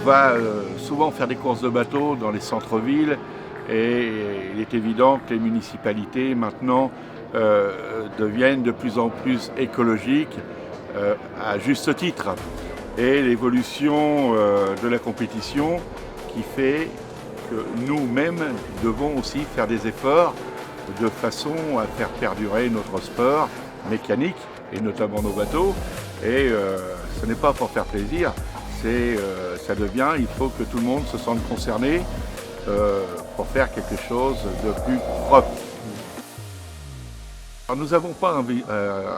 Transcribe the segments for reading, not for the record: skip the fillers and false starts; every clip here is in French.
va souvent faire des courses de bateaux dans les centres-villes et il est évident que les municipalités maintenant deviennent de plus en plus écologiques à juste titre. Et l'évolution de la compétition qui fait que nous-mêmes devons aussi faire des efforts de façon à faire perdurer notre sport mécanique et notamment nos bateaux. Et ce n'est pas pour faire plaisir, ça devient, il faut que tout le monde se sente concerné pour faire quelque chose de plus propre. Alors, nous n'avons pas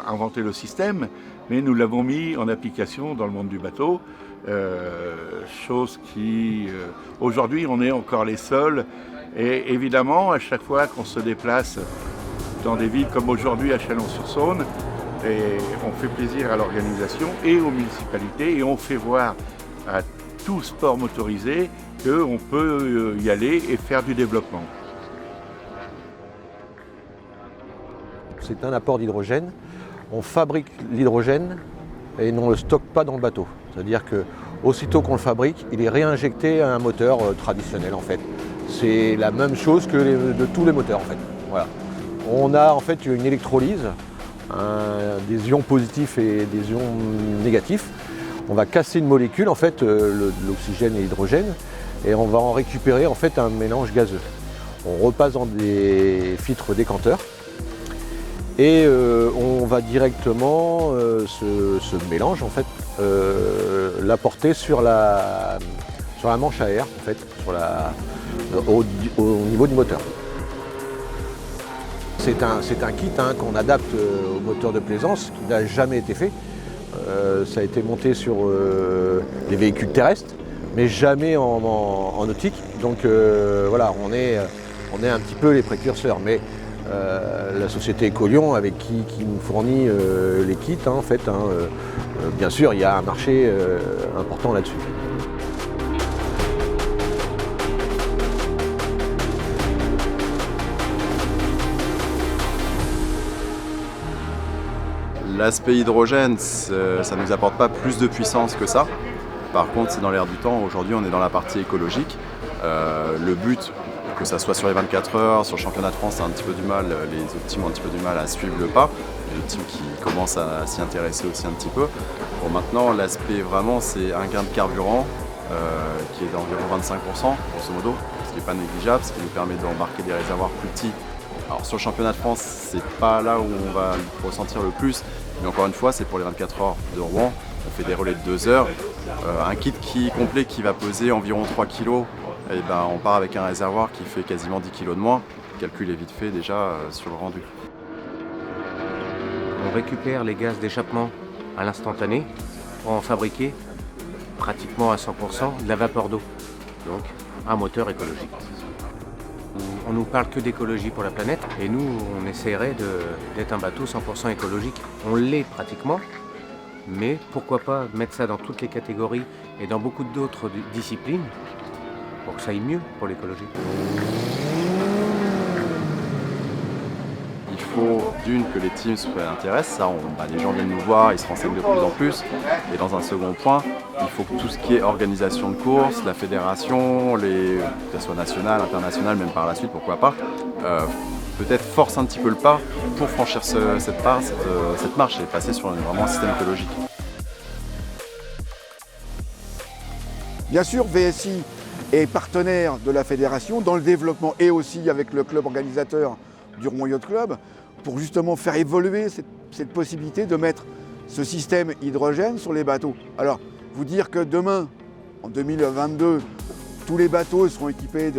inventé le système, mais nous l'avons mis en application dans le monde du bateau, chose qui, aujourd'hui, on est encore les seuls. Et évidemment, à chaque fois qu'on se déplace dans des villes comme aujourd'hui à Chalon-sur-Saône, et on fait plaisir à l'organisation et aux municipalités et on fait voir à tout sport motorisé qu'on peut y aller et faire du développement. C'est un apport d'hydrogène. On fabrique l'hydrogène et on ne le stocke pas dans le bateau. C'est-à-dire qu'aussitôt qu'on le fabrique, il est réinjecté à un moteur traditionnel en fait. C'est la même chose que de tous les moteurs en fait. Voilà. On a en fait une électrolyse, des ions positifs et des ions négatifs. On va casser une molécule, en fait, l'oxygène et l'hydrogène, et on va en récupérer en fait un mélange gazeux. On repasse dans des filtres décanteurs et on va directement ce mélange en fait l'apporter sur la manche à air en fait, au niveau du moteur. C'est un kit qu'on adapte au moteur de plaisance qui n'a jamais été fait. Ça a été monté sur les véhicules terrestres, mais jamais en nautique. Donc voilà, on est un petit peu les précurseurs. Mais la société Ecolion, avec qui nous fournit les kits, en fait, bien sûr, il y a un marché important là-dessus. L'aspect hydrogène, ça ne nous apporte pas plus de puissance que ça. Par contre, c'est dans l'air du temps. Aujourd'hui, on est dans la partie écologique. Le but, que ça soit sur les 24 heures, sur le championnat de France, les autres teams ont un petit peu du mal à suivre le pas. Il y a des teams qui commencent à s'y intéresser aussi un petit peu. Bon, maintenant, l'aspect vraiment, c'est un gain de carburant qui est d'environ 25%, grosso modo, ce qui n'est pas négligeable, ce qui nous permet d'embarquer des réservoirs plus petits. Alors sur le championnat de France, c'est pas là où on va le ressentir le plus, mais encore une fois, c'est pour les 24 heures de Rouen. On fait des relais de 2 heures. Un kit complet qui va peser environ 3 kg, et ben, on part avec un réservoir qui fait quasiment 10 kg de moins. Le calcul est vite fait déjà sur le rendu. On récupère les gaz d'échappement à l'instantané pour en fabriquer pratiquement à 100% de la vapeur d'eau. Donc un moteur écologique. On nous parle que d'écologie pour la planète et nous on essaierait d'être un bateau 100% écologique. On l'est pratiquement, mais pourquoi pas mettre ça dans toutes les catégories et dans beaucoup d'autres disciplines pour que ça aille mieux pour l'écologie. Il faut d'une que les teams se intéressent, les gens viennent nous voir, ils se renseignent de plus en plus. Et dans un second point, il faut que tout ce qui est organisation de course, la fédération, que ce soit nationale, internationale, même par la suite, pourquoi pas, peut-être force un petit peu le pas pour franchir cette marche et passer sur vraiment un système écologique. Bien sûr, VSI est partenaire de la fédération dans le développement et aussi avec le club organisateur du Rouen Yacht Club pour justement faire évoluer cette possibilité de mettre ce système hydrogène sur les bateaux. Alors, vous dire que demain, en 2022, tous les bateaux seront équipés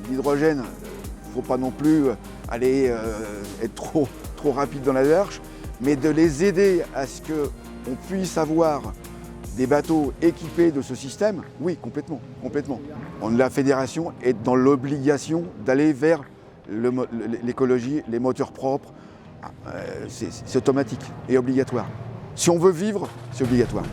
d'hydrogène, il ne faut pas non plus aller être trop rapide dans la démarche, mais de les aider à ce qu'on puisse avoir des bateaux équipés de ce système, oui, complètement. La fédération est dans l'obligation d'aller vers l'écologie, les moteurs propres, c'est automatique et obligatoire. Si on veut vivre, c'est obligatoire.